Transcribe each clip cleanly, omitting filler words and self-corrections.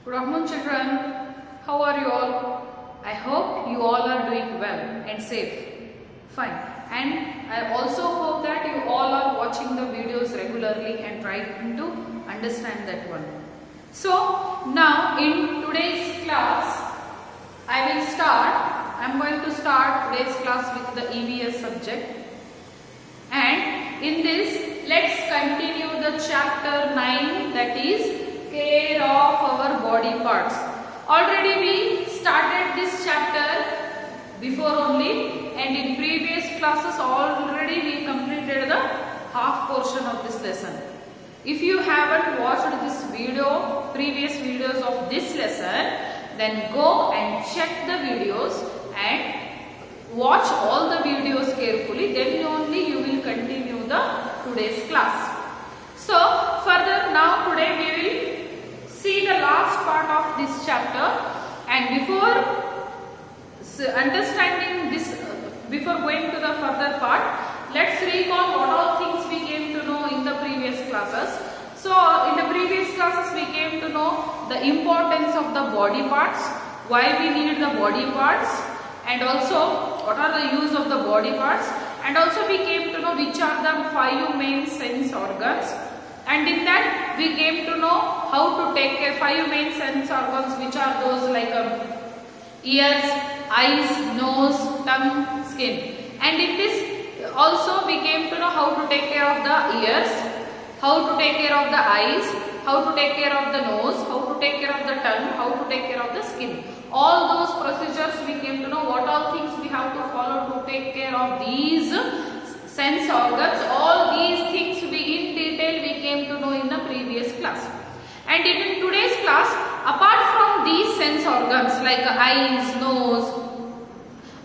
Good afternoon, children. How are you all? I hope you all are doing well and safe. Fine. And I also hope that you all are watching the videos regularly and trying to understand that one. So now in today's class, I am going to start today's class with the EVS subject. And in this, let's continue the chapter 9, that is care of our body parts. Already we started this chapter before only, and in previous classes already we completed the half portion of this lesson. If you haven't watched this video, previous videos of this lesson, then go and check the videos and watch all the videos carefully, then only you will continue the today's class. So further, now today we will see the last part of this chapter, and before understanding this, before going to the further part, let's recall what all things we came to know in the previous classes. So in the previous classes we came to know the importance of the body parts, why we need the body parts, and also what are the use of the body parts, and also we came to know which are the 5 main sense organs. And in that we came to know how to take care 5 main sense organs, which are those like ears, eyes, nose, tongue, skin. And in this also we came to know how to take care of the ears, how to take care of the eyes, how to take care of the nose, how to take care of the tongue, how to take care of the skin. All those procedures we came to know what all things we have to follow to take care of these sense organs. All these things in detail we came to know in the previous class. And in today's class, apart from these sense organs like eyes, nose,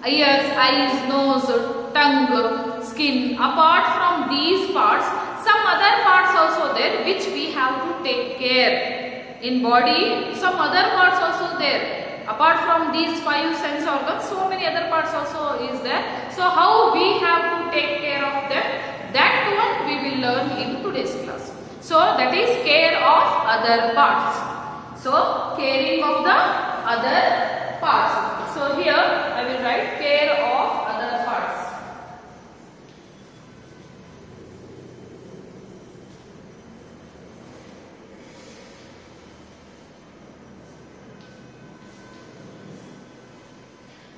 ears, eyes, nose, tongue, skin, apart from these parts, some other parts also there which we have to take care in body. Some other parts also there. Apart from these 5 sense organs, so many other parts also is there. So how we have to take care of them, that one we will learn in today's class. So that is care of other parts. So caring of the other parts. So here I will write care of other parts.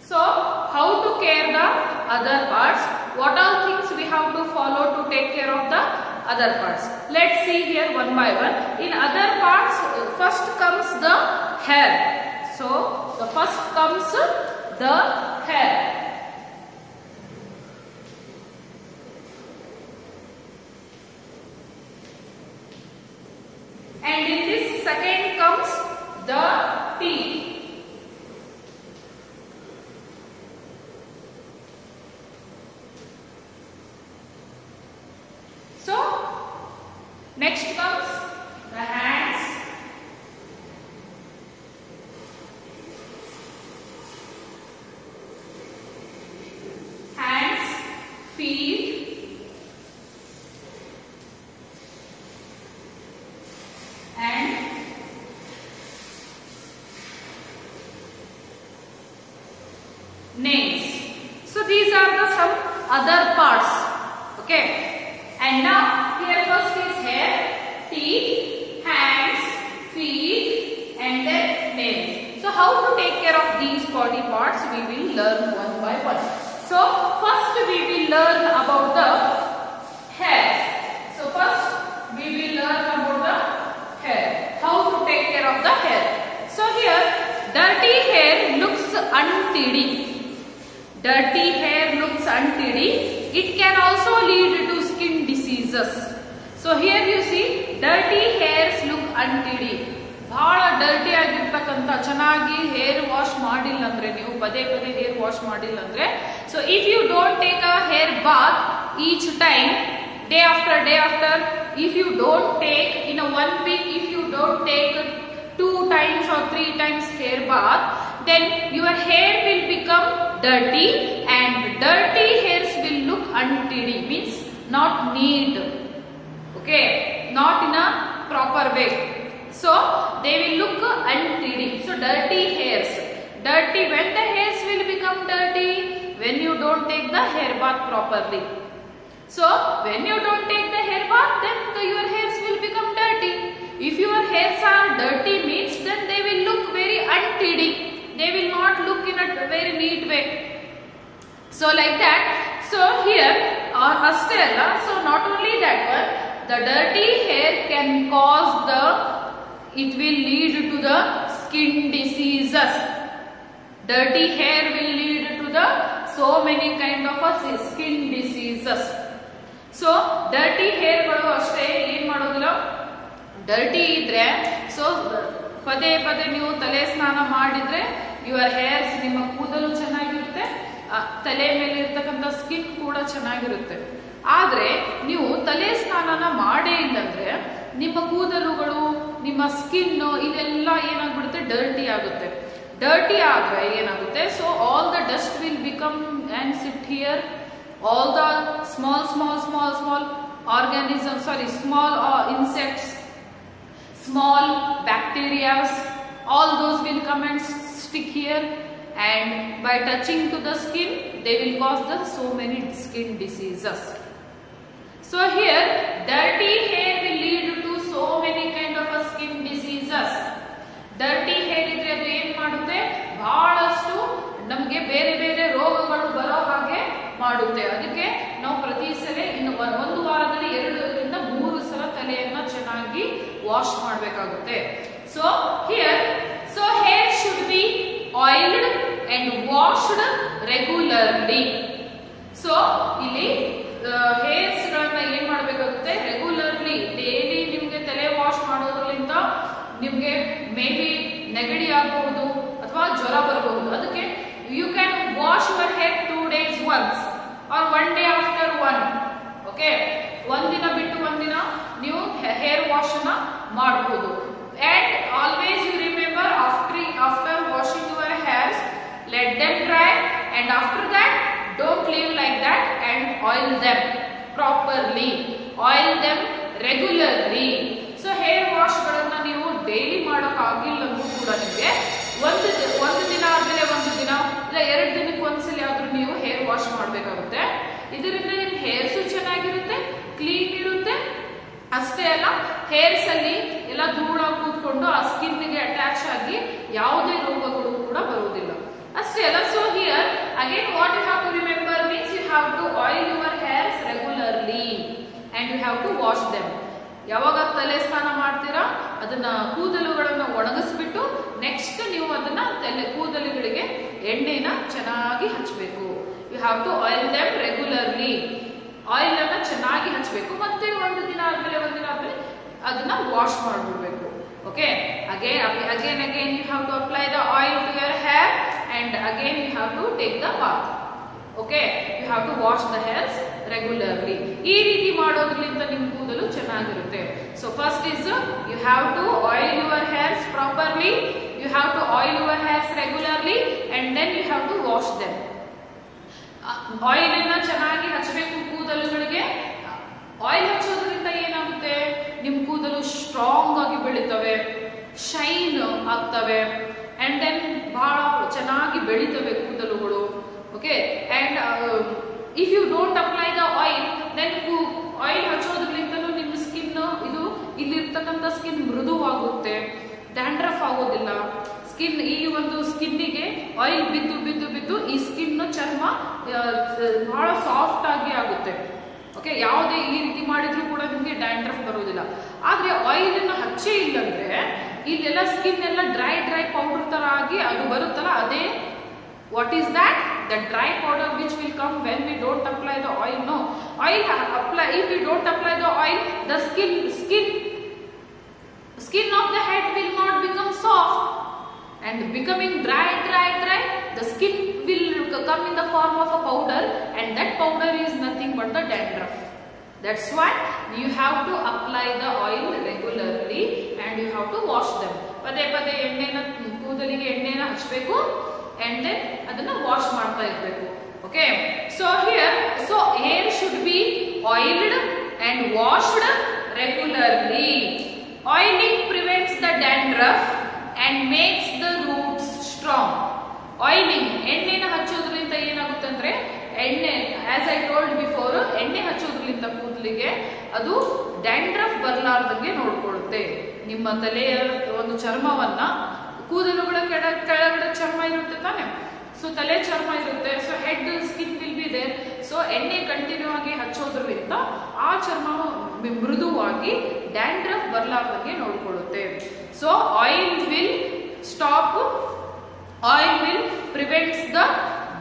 So how to care the other parts, what all things we have to follow to take care of the other parts. Let's see here one by one. In other parts, first comes the hair. So the first comes the hair. And in this second comes the teeth. Next comes the hands, feet, and nails. So these are the some other parts. Okay, and now here first is hair, teeth, hands, feet, and then nails. So how to take care of these body parts we will learn one by one. So first we will learn about the hair. So first we will learn about the hair. How to take care of the hair. So here dirty hair looks untidy. Dirty hair looks untidy. It can also lead to skin diseases. So here you see dirty hairs look untidy. ಬಹಳ dirty ಆಗಿರ್ತಕ್ಕಂಥ ಚೆನ್ನಾಗಿ hair wash ಮಾಡಿಲ್ಲ ಅಂದ್ರೆ ನೀವು ಪದೇ ಪದೇ hair wash ಮಾಡಿಲ್ಲ ಅಂದ್ರೆ, so if you don't take a hair bath each time, day after, if you don't take in a 1 week, if you don't take 2 times or 3 times hair bath, then your hair will become dirty, and dirty hairs will look untidy, means not neat. Okay, not in a proper way. So they will look untidy. So dirty hairs. Dirty, when the hairs will become dirty? When you don't take the hair bath properly. So when you don't take the hair bath, then your hairs will become dirty. If your hairs are dirty means then they will look very untidy. They will not look in a very neat way. So like that. So here, so not only that one, the dirty hair can cause it will lead to the skin diseases. Dirty hair will lead to the so many kind of skin diseases. So dirty hair ಗಳು ಅಷ್ಟೇ ಏನು ಮಾಡೋದಿಲ್ಲ, dirty ಇದ್ರೆ so ಪದೇ ಪದೇ ನೀವು ತಲೆ ಸ್ನಾನ ಮಾಡಿದ್ರೆ ಯುವರ್ ಹೇರ್ಸ್, ನಿಮ್ಮ ಕೂದಲು ಚೆನ್ನಾಗಿರುತ್ತೆ, ತಲೆ ಮೇಲೆ ಇರ್ತಕ್ಕಂಥ ಸ್ಕಿನ್ ಕೂಡ ಚೆನ್ನಾಗಿರುತ್ತೆ. ಆದ್ರೆ ನೀವು ತಲೆ ಸ್ನಾನನ ಮಾಡೇ ಇಲ್ಲಂದ್ರೆ ನಿಮ್ಮ ಕೂದಲುಗಳು, ನಿಮ್ಮ ಸ್ಕಿನ್ ಇದೆಲ್ಲ ಏನಾಗ್ಬಿಡುತ್ತೆ, ಡರ್ಟಿ ಆಗುತ್ತೆ. ಡರ್ಟಿ ಆದ್ರೆ ಏನಾಗುತ್ತೆ, so all the dust will become and sit here. All the small organisms, small insects, small bacteria, all those will come and stick here, and by touching to the skin they will cause so many skin diseases. So here dirty hair will lead to so many kind of skin diseases. Dirty hair idre adu ಏನು ಮಾಡುತ್ತೆ, ಬಹಳಷ್ಟು ನಮಗೆ ಬೇರೆ ಬೇರೆ ರೋಗಗಳು ಬರೋ ಹಾಗೆ ಮಾಡುತ್ತೆ. ಅದಕ್ಕೆ ನಾವು ಪ್ರತಿ ಸಲ ಒಂದು ವಾರದಲ್ಲಿ 2 ರಿಂದ 3 ಸಲ ತಲೆಯನ್ನ ಚೆನ್ನಾಗಿ ವಾಶ್ ಮಾಡಬೇಕಾಗುತ್ತೆ. So here, so hair should be oiled and washed regularly. So ಇಲ್ಲಿ ಹೇರ್ಸ್ ಗಳನ್ನ ಏನ್ ಮಾಡಬೇಕಾಗುತ್ತೆ, ರೆಗ್ಯುಲರ್ಲಿ ಡೈಲಿ ನಿಮ್ಗೆ ತಲೆ ವಾಶ್ ಮಾಡೋದ್ರಿಂದ ನಿಮ್ಗೆ ಮೇ ಬಿ ನೆಗಡಿ ಆಗಬಹುದು ಅಥವಾ ಜ್ವರ ಬರಬಹುದು. ಅದಕ್ಕೆ you can wash your hair 2 days once or 1 day after one. Okay, ಒಂದಿನ ಬಿಟ್ಟು ಒಂದಿನ ನೀವು ಹೇರ್ ವಾಶ್ ಅನ್ನ ಮಾಡಬಹುದು. And always you remember, after washing your hairs, let them dry, and after that don't leave like that, and oil them properly, oil them regularly. So hair wash ಗಳನ್ನ ನೀವು daily ಮಾಡೋಕೆ ಆಗಿಲ್ಲ ಅಂದ್ರೂ ಕೂಡ ನಿಮಗೆ ಒಂದು ದಿನ ಆದ್ಮೇಲೆ ಒಂದು ದಿನ ಇಲ್ಲ 2 ದಿನಕ್ಕೆ ಒಂದ್ಸಲ ಆದ್ರೂ ನೀವು ಹೇರ್ ವಾಶ್ ಮಾಡಬೇಕಾಗುತ್ತೆ. ಇದರಿಂದ ನಿಮ್ಮ ಹೇರ್ಸು ಚೆನ್ನಾಗಿರುತ್ತೆ, ಕ್ಲೀನ್ ಇರುತ್ತೆ. ಅಷ್ಟೇ ಅಲ್ಲ, ಹೇರ್ಸ್ ಅಲ್ಲಿ ಎಲ್ಲ ಧೂಳ ಕೂತ್ಕೊಂಡು ಆ ಸ್ಕಿನ್ ಗೆ ಅಟ್ಯಾಚ್ ಆಗಿ ಯಾವುದೇ ರೋಗಗಳು ಕೂಡ ಬರುವುದಿಲ್ಲ. ಅಷ್ಟೇ ಅಲ್ಲ, so here again what you have to remember means you have to oil your hairs regularly and you have to wash them. ಯಾವಾಗ ತಲೆ ಸ್ನಾನ ಮಾಡ್ತೀರಾ ಅದನ್ನ ಕೂದಲುಗಳನ್ನ ಒಣಗಿಸ್ಬಿಟ್ಟು ನೆಕ್ಸ್ಟ್ ನೀವು ಅದನ್ನ ಕೂದಲುಗಳಿಗೆ ಎಣ್ಣೆನ ಚೆನ್ನಾಗಿ ಹಚ್ಚಬೇಕು. You have to oil them regularly. Oil ಅನ್ನ ಚೆನ್ನಾಗಿ ಹಚ್ಚಬೇಕು. ಮತ್ತೆ ಒಂದು ದಿನ ಆದ್ಮೇಲೆ ಅದನ್ನ ವಾಶ್ ಮಾಡ್ಬಿಡ್ಬೇಕು. Okay, again you have to apply the oil to your hair and again you have to take the bath. Okay, you have to wash the hairs regularly. ಈ ರೀತಿ ಮಾಡೋದ್ರಿಂದ ನಿಮ್ಮ ಕೂದಲು ಚೆನ್ನಾಗಿರುತ್ತೆ. So first is you have to oil your hairs properly, you have to oil your hairs regularly and then you have to wash them. Oil ಅನ್ನ ಚೆನ್ನಾಗಿ ಹಚ್ಚಬೇಕು ಕೂದಲುಗಳಿಗೆ. Oil ಹಚ್ಚೋದ್ರಿಂದ ಏನಾಗುತ್ತೆ, ನಿಮ್ಮ ಕೂದಲು ಸ್ಟ್ರಾಂಗ್ ಆಗಿ ಬೆಳಿತವೆ, ಶೈನ್ ಆಗ್ತವೆ, ಅಂಡ್ ದೆನ್ ಬಹಳ ಚೆನ್ನಾಗಿ ಬೆಳಿತವೆ ಕೂದಲುಗಳು. Okay, and if you don't apply the oil then oil ಹಚ್ಚೋದ್ರಿಂದಲೂ ನಿಮ್ಮ ಸ್ಕಿನ್ ಇಲ್ಲಿರ್ತಕ್ಕಂಥ ಸ್ಕಿನ್ ಮೃದುವಾಗುತ್ತೆ, ಡ್ಯಾಂಡ್ರಫ್ ಆಗೋದಿಲ್ಲ. ಈ ಒಂದು ಸ್ಕಿನ್ನಿಗೆ ಆಯಿಲ್ ಬಿದ್ದು ಈ ಸ್ಕಿನ್ ಚರ್ಮ ಬಹಳ ಸಾಫ್ಟ್ ಆಗಿ ಆಗುತ್ತೆ. ಓಕೆ, ಯಾವುದೇ ಈ ರೀತಿ ಮಾಡಿದ್ರು ಕೂಡ ನಿಮಗೆ ಡ್ಯಾಂಡ್ರಫ್ ಬರೋದಿಲ್ಲ. ಆದ್ರೆ ಆಯಿಲ್ ಅನ್ನ ಹಚ್ಚೇ ಇಲ್ಲಂದ್ರೆ ಇಲ್ಲೆಲ್ಲ ಸ್ಕಿನ್ ಎಲ್ಲ ಡ್ರೈ ಪೌಡರ್ ತರ ಆಗಿ ಅದು ಬರುತ್ತಲ್ಲ, ಅದೇ what is that? The dry powder which will come when we don't apply the oil. No, oil apply. If we don't apply the oil, the skin of the head will not become soft, and becoming dry, the skin will come in the form of a powder, and that powder is nothing but the dandruff. That's why you have to apply the oil regularly and you have to wash them. ಪದೇ ಎಣ್ಣೆನ ಕೂದಲಿಗೆ ಎಣ್ಣೆನ ಹಚ್ಚಬೇಕು and then ಅದನ್ನ wash ಮಾಡ್ತಾ ಇರಬೇಕು. Okay, so here, so hair should be oiled and washed regularly. Oiling prevents the dandruff and makes the roots strong. Oiling, ಎಣ್ಣೆನ ಹಚ್ಚೋದ್ರಿಂದ ಏನಾಗುತ್ತೆ ಅಂದ್ರೆ, ಎಣ್ಣೆ ಆಸ್ ಐ ಟೋಲ್ಡ್ ಬಿಫೋರ್, ಎಣ್ಣೆ ಹಚ್ಚೋದ್ರಿಂದ ಕೂದಲಿಗೆ ಅದು ಡ್ಯಾಂಡ್ರಫ್ ಬರಲಾರ್ದಂಗೆ ನೋಡ್ಕೊಳ್ಳುತ್ತೆ. ನಿಮ್ಮ ತಲೆಯ ಒಂದು ಚರ್ಮವನ್ನ, ಕೂದಲುಗಳ ಕೆಳಗಡೆ ಚರ್ಮ ಇರುತ್ತೆ ತಾನೆ, ಸೊ ತಲೆ ಚರ್ಮ ಇರುತ್ತೆ, so head skin will be there. So ಎಣ್ಣೆ ಕಂಟಿನ್ಯೂ ಆಗಿ ಹಚ್ಚೋದ್ರಿಂದ ಆ ಚರ್ಮ ಮೃದುವಾಗಿ ಡ್ಯಾಂಡ್ರಫ್ ಬರಲಾರ್ದಂಗೆ ನೋಡ್ಕೊಳ್ಳುತ್ತೆ. So oil will stop, oil will prevents the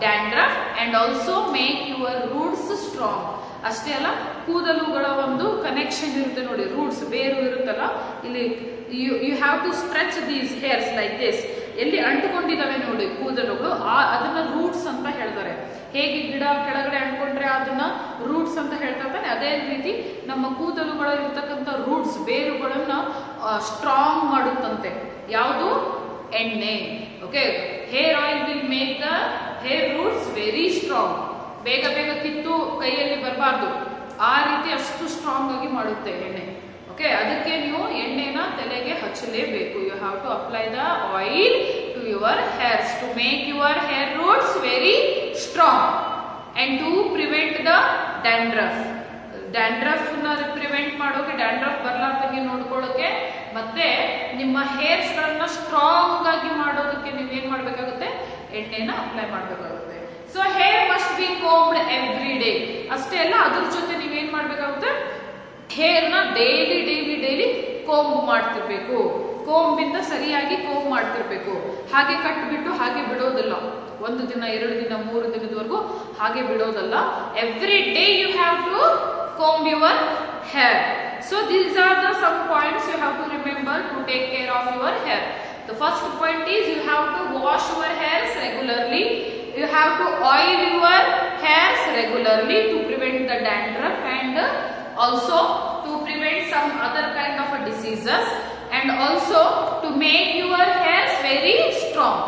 dandruff and also make your roots strong. ಅಷ್ಟೇ ಅಲ್ಲ, ಕೂದಲುಗಳ ಒಂದು ಕನೆಕ್ಷನ್ ಇರುತ್ತೆ ನೋಡಿ, ರೂಟ್ಸ್, ಬೇರು ಇರುತ್ತಲ್ಲ, ಇಲ್ಲಿ you have to stretch these hairs like this. ಎಲ್ಲಿ ಅಂಟುಕೊಂಡಿದ್ದಾವೆ ನೋಡಿ ಕೂದಲುಗಳು, ಅದನ್ನ ರೂಟ್ಸ್ ಅಂತ ಹೇಳ್ತಾರೆ. ಹೇಗೆ ಗಿಡ ಕೆಳಗಡೆ ಅಂಟ್ಕೊಂಡ್ರೆ ಅದನ್ನ ರೂಟ್ಸ್ ಅಂತ ಹೇಳ್ತಾರೆ, ಅದೇ ರೀತಿ ನಮ್ಮ ಕೂದಲುಗಳ ಇರ್ತಕ್ಕಂಥ ರೂಟ್ಸ್, ಬೇರುಗಳನ್ನ ಸ್ಟ್ರಾಂಗ್ ಮಾಡುತ್ತಂತೆ. ಯಾವುದು? ಎಣ್ಣೆ. Okay, hair oil will make the hair roots very strong. ಬೇಗ ಬೇಗ ಕಿತ್ತು ಕೈಯಲ್ಲಿ ಬರಬಾರ್ದು, ಆ ರೀತಿ ಅಷ್ಟು ಸ್ಟ್ರಾಂಗ್ ಆಗಿ ಮಾಡುತ್ತೆ ಎಣ್ಣೆ. ಓಕೆ, ಅದಕ್ಕೆ ನೀವು ಎಣ್ಣೆನ ತಲೆಗೆ ಹಚ್ಚಲೇಬೇಕು. You have to apply the oil to your hairs to make your hair roots very strong and to prevent the dandruff. Dandruff ನ ಪ್ರಿವೆಂಟ್ ಮಾಡೋಕೆ, ಡ್ಯಾಂಡ್ರಫ್ ಬರ್ಲಾರ್ದಂಗೆ ನೋಡ್ಕೊಳ್ಳೋಕೆ, ಮತ್ತೆ ನಿಮ್ಮ ಹೇರ್ಸ್ ಗಳನ್ನ ಸ್ಟ್ರಾಂಗ್ ಆಗಿ ಮಾಡೋದಕ್ಕೆ ನೀವೇನ್ ಮಾಡ್ಬೇಕಾಗುತ್ತೆ? ಎಣ್ಣೆನ ಅಪ್ಲೈ ಮಾಡ್ಬೇಕಾಗುತ್ತೆ. So hair must be combed every day. ಅಷ್ಟೇ ಅಲ್ಲ, ಅದ್ರ ಜೊತೆ ನೀವೇನ್ ಮಾಡ್ಬೇಕಾಗುತ್ತೆ? ಹೇರ್ ನ ಡೈಲಿ ಕೋಂಬ್ ಮಾಡ್ತಿರ್ಬೇಕು. ಕೋಂಬಿಂದ ಸರಿಯಾಗಿ ಕೋಂಬ್ ಮಾಡ್ತಿರ್ಬೇಕು. ಹಾಗೆ ಕಟ್ಬಿಟ್ಟು ಹಾಗೆ ಬಿಡೋದಿಲ್ಲ. 1 ದಿನ 2 ದಿನ 3 ದಿನದವರೆಗೂ ಹಾಗೆ ಬಿಡೋದಲ್ಲ. Every day you have to comb your hair. So these are the some points you have to remember to take care of your hair. The first point is you have to wash your hairs regularly. You have to oil your hairs regularly to prevent the dandruff and also to prevent some other kind of diseases, and also to make your hairs very strong.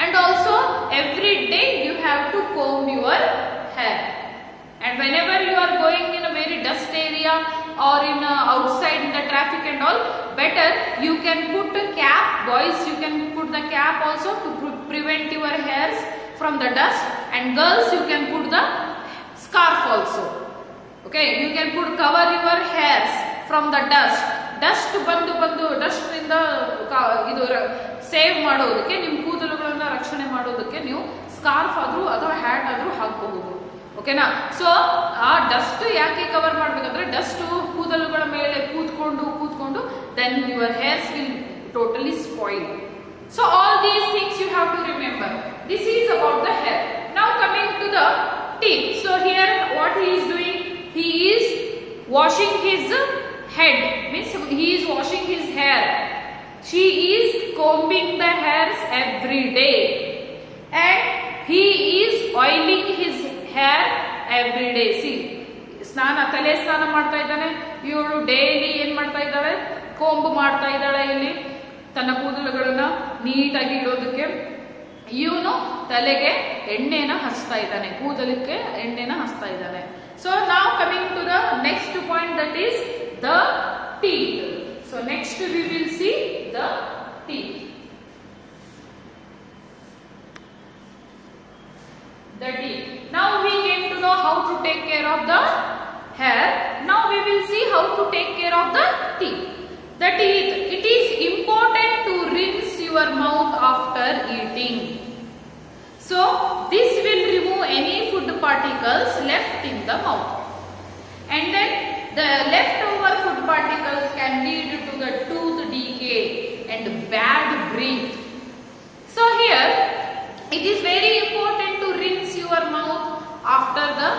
And also every day you have to comb your hair. And whenever you are going in a very dust area or in outside in the traffic and all, better you can put a cap. Boys, you can put the cap also to prevent your hairs from the dust, and girls you can put the scarf also. Okay, you can put cover your hairs from the dust. Dust ಬಂದು dust ಇಂದ ಇದು save ಮಾಡೋದಕ್ಕೆ, ನಿಮ್ಮ ಕೂದಲುಗಳನ್ನ ರಕ್ಷಣೆ ಮಾಡೋದಕ್ಕೆ ನೀವು scarf ಆದ್ರೂ ಅಥವಾ ಹ್ಯಾಟ್ ಆದ್ರೂ ಹಾಕಬಹುದು. ಓಕೆನಾ? ಸೊ ಆ ಡಸ್ಟ್ ಯಾಕೆ ಕವರ್ ಮಾಡ್ಬೇಕಂದ್ರೆ, ಡಸ್ಟ್ ಕೂದಲುಗಳ ಮೇಲೆ ಕೂತ್ಕೊಂಡು then your hairs will totally spoil. So all these things you have to remember. This is about the hair. Now coming to the teeth. So here what he is doing? He is washing his head, means he is washing his hair. She is combing the hairs every day, and he is oiling his hair every day. See, ತಲೆ ಸ್ನಾನ ಮಾಡ್ತಾ ಇದ್ದಾನೆ ಇವಳು. Daily ಏನ್ ಮಾಡ್ತಾ ಇದ್ದಾಳೆ? ಕೊಂಬು ಮಾಡ್ತಾ ಇದ್ದಾಳೆ ಇಲ್ಲಿ ತನ್ನ ಕೂದಲುಗಳನ್ನ ನೀಟಾಗಿ ಇಡೋದಕ್ಕೆ. ಇವನು ತಲೆಗೆ ಎಣ್ಣೆನ ಹಚ್ತಾ ಇದ್ದಾನೆ, ಕೂದಲಕ್ಕೆ ಎಣ್ಣೆನ ಹಚ್ತಾ ಇದ್ದಾನೆ. So now coming to the next point, that is the teeth. So next we will see the teeth. The teeth. Now we came to know how to take care of the hair. Now we will see how to take care of the teeth. The teeth. It is important to rinse your mouth after eating. So this will remove any food particles left in the mouth, and then the leftover food particles can lead to the tooth decay and bad breath. So here it is very important to rinse your mouth after the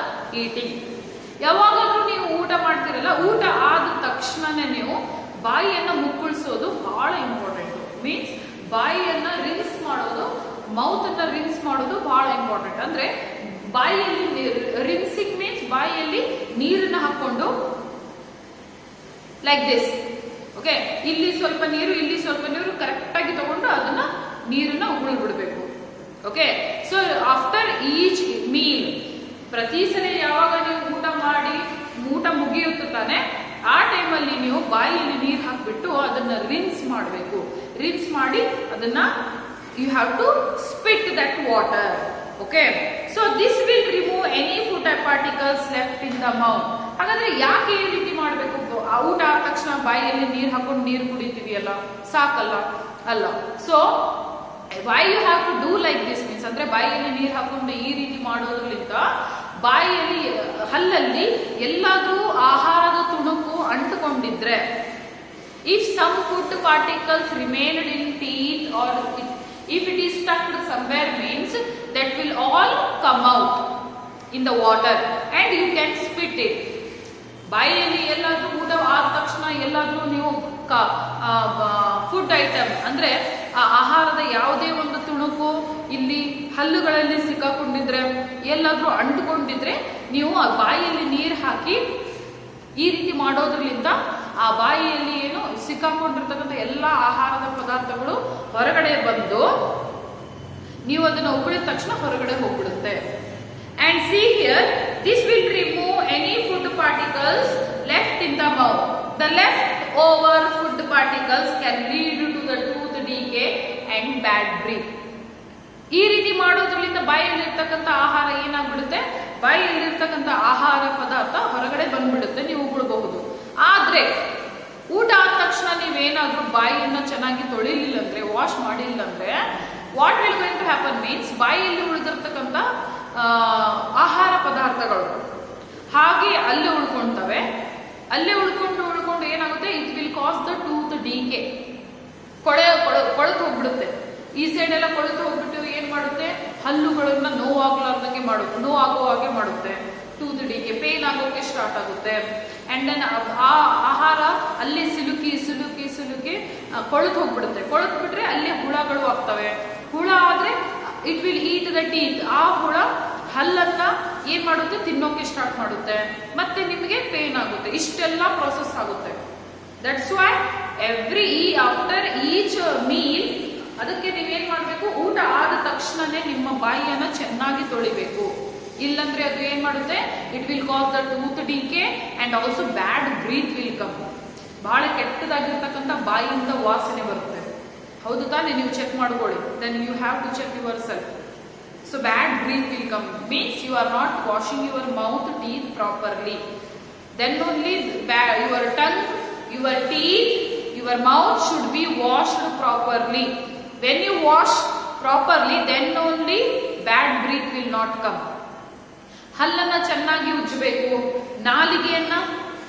eating. ಯಾವಾಗಾದ್ರೂ ನೀವು ಊಟ ಮಾಡ್ತಿರಲ್ಲ, ಊಟ ಆದ ತಕ್ಷಣನೇ ನೀವು ಬಾಯಿಯನ್ನ ಮುಕ್ಕಳಿಸೋದು ಬಹಳ important. Means ಬಾಯಿಯನ್ನ rinse ಮಾಡೋದು, ಮೌತ್ ಅನ್ನ ರಿನ್ಸ್ ಮಾಡೋದು ಬಹಳ ಇಂಪಾರ್ಟೆಂಟ್. ಅಂದ್ರೆ ಬಾಯಿಯಲ್ಲಿ ರಿನ್ಸಿಂಗ್ ಮೀನ್ಸ್ ಬಾಯಿಯಲ್ಲಿ ನೀರನ್ನ ಹಾಕೊಂಡು ಲೈಕ್ ದಿಸ್. ಓಕೆ, ಇಲ್ಲಿ ಸ್ವಲ್ಪ ನೀರು, ಇಲ್ಲಿ ಸ್ವಲ್ಪ ನೀರು ಕರೆಕ್ಟ್ ಆಗಿ ತಗೊಂಡು ಅದನ್ನ ನೀರನ್ನ ಉಗುಳು ಬಿಡಬೇಕು. Okay, so after each meal, ಪ್ರತಿ ಸಲ ಯಾವಾಗ ನೀವು ಊಟ ಮಾಡಿ ಊಟ ಮುಗಿಯುತ್ತೆ ತಾನೆ, ಆ ಟೈಮಲ್ಲಿ ನೀವು ಬಾಯಿಯಲ್ಲಿ ನೀರು ಹಾಕ್ಬಿಟ್ಟು ಅದನ್ನ ರಿನ್ಸ್ ಮಾಡಬೇಕು. ರಿನ್ಸ್ ಮಾಡಿ ಅದನ್ನ you have to spit that water. Okay, so this will remove any food particles left in the mouth. ಹಾಗಾದ್ರೆ ಯಾಕೆ ಈ ರೀತಿ ಮಾಡಬೇಕು? ಊಟ ಆದ ತಕ್ಷಣ ಬಾಯಿಯಲ್ಲಿ ನೀರು ಹಾಕೊಂಡು ನೀರು ಕುಡಿತೀವಿಯಲ್ಲ, ಸಾಕಲ್ಲ? ಅಲ್ಲ. So why you have to do like this means ಅಂದ್ರೆ ಬಾಯಿಯಲ್ಲಿ ನೀರು ಹಾಕೊಂಡು ಈ ರೀತಿ ಮಾಡೋದ್ರಿಂದ ಬಾಯಿಯಲ್ಲಿ ಹಲ್ಲಲ್ಲಿ ಎಲ್ಲಾದ್ರೂ ಆಹಾರದ ತುಣುಕು ಅಂಟುಕೊಂಡಿದ್ರೆ, if some food particles remained in teeth or if it is stuck somewhere means that will all come out in the water and you can spit it. ಬಾಯಿಯಲ್ಲಿ ಎಲ್ಲಾದ್ರೂ ಊಟ ಆದ ತಕ್ಷಣ ಎಲ್ಲಾದ್ರೂ ನೀವು ಫುಡ್ ಐಟಮ್ ಅಂದ್ರೆ ಆಹಾರದ ಯಾವುದೇ ಒಂದು ತುಣುಕು ಇಲ್ಲಿ ಹಲ್ಲುಗಳಲ್ಲಿ ಸಿಕ್ಕಾಕೊಂಡಿದ್ರೆ, ಎಲ್ಲಾದ್ರೂ ಅಂಟುಕೊಂಡಿದ್ರೆ, ನೀವು ಆ ಬಾಯಿಯಲ್ಲಿ ನೀರು ಹಾಕಿ ಈ ರೀತಿ ಮಾಡೋದ್ರಿಂದ ಆ ಬಾಯಿಯಲ್ಲಿ ಏನು ಸಿಕ್ಕಾಕೊಂಡಿರ್ತಕ್ಕಂಥ ಎಲ್ಲಾ ಆಹಾರದ ಪದಾರ್ಥಗಳು ಹೊರಗಡೆ ಬಂದು ನೀವು ಅದನ್ನ ಉಗುಳಿದ ತಕ್ಷಣ ಹೊರಗಡೆ ಹೋಗ್ಬಿಡುತ್ತೆ. And see here, this will remove any food particles left in the mouth. The left over food particles can lead to the tooth decay and bad breath. ಈ ರೀತಿ ಮಾಡೋದ್ರಿಂದ ಬಾಯಲ್ಲಿರ್ತಕ್ಕಂಥ ಆಹಾರ ಏನಾಗ್ಬಿಡುತ್ತೆ, ಬಾಯಲ್ಲಿರ್ತಕ್ಕಂಥ ಆಹಾರ ಪದಾರ್ಥ ಹೊರಗಡೆ ಬಂದ್ಬಿಡುತ್ತೆ, ನೀವು ಉಗುಳಬಹುದು. ಆದ್ರೆ ಊಟ ಆದ ತಕ್ಷಣ ನೀವೇನಾದ್ರೂ ಬಾಯಿಯನ್ನ ಚೆನ್ನಾಗಿ ತೊಳಿಲಿಲ್ಲ ಅಂದ್ರೆ, ವಾಶ್ ಮಾಡಿಲ್ಲ ಅಂದ್ರೆ, what will going to happen means ಬಾಯಿಯಲ್ಲಿ ಉಳಿದಿರ್ತಕ್ಕಂಥ ಆಹಾರ ಪದಾರ್ಥಗಳು ಹಾಗೆ ಅಲ್ಲೇ ಉಳ್ಕೊಂತವೆ. ಅಲ್ಲೇ ಉಳ್ಕೊಂಡು ಏನಾಗುತ್ತೆ, it will cause the tooth decay. ಕೊಳೆತು ಹೋಗ್ಬಿಡುತ್ತೆ. ಈ ಸೈಡ್ ಎಲ್ಲ ಕೊಳೆತು ಹೋಗ್ಬಿಟ್ಟು ಏನ್ ಮಾಡುತ್ತೆ, ಹಲ್ಲುಗಳನ್ನ ನೋವಾಗೋ ಹಾಗೆ ಮಾಡುತ್ತೆ. ಟೂತ್ ಡಿಕೆ, ಪೇನ್ ಆಗೋಕೆ ಸ್ಟಾರ್ಟ್ ಆಗುತ್ತೆ. ಅಂಡ್ ದೆನ್ ಆ ಆಹಾರ ಅಲ್ಲಿ ಸಿಲುಕಿ ಕೊಳೆತು ಹೋಗ್ಬಿಡುತ್ತೆ. ಕೊಳೆತು ಬಿಟ್ರೆ ಅಲ್ಲಿ ಹುಳಗಳು ಆಗ್ತವೆ. ಹುಳ ಆದ್ರೆ it will eat the teeth. ಆ ಹುಳ ಹಲ್ಲನ್ನ ಏನ್ ಮಾಡುತ್ತೆ, ತಿನ್ನೋಕೆ ಸ್ಟಾರ್ಟ್ ಮಾಡುತ್ತೆ. ಮತ್ತೆ ನಿಮಗೆ ಪೇನ್ ಆಗುತ್ತೆ. ಇಷ್ಟೆಲ್ಲ ಪ್ರೋಸೆಸ್ ಆಗುತ್ತೆ. That's why after each meal ಅದಕ್ಕೆ ನೀವೇನ್ ಮಾಡ್ಬೇಕು, ಊಟ ಆದ ತಕ್ಷಣನೇ ನಿಮ್ಮ ಬಾಯಿಯನ್ನ ಚೆನ್ನಾಗಿ ತೊಳಿಬೇಕು. ಇಲ್ಲಂದ್ರೆ ಅದು ಏನ್ ಮಾಡುತ್ತೆ, it will cause the tooth decay and also bad breath will come. ಬಹಳ ಕೆಟ್ಟದಾಗಿರ್ತಕ್ಕಂಥ ಬಾಯಿಯಿಂದ ವಾಸನೆ ಬರುತ್ತೆ. ಹೌದು ತಾನೆ? ನೀವು ಚೆಕ್ ಮಾಡ್ಕೊಳ್ಳಿ. Then you have to check yourself. So bad breath will come means you are not washing your mouth teeth properly. Then only your tongue, your teeth, your mouth should be washed properly. When you wash properly, then only bad breath will not come. ಹಲ್ಲನ್ನ ಚೆನ್ನಾಗಿ ಉಜ್ಜಬೇಕು, ನಾಲಿಗೆಯನ್ನ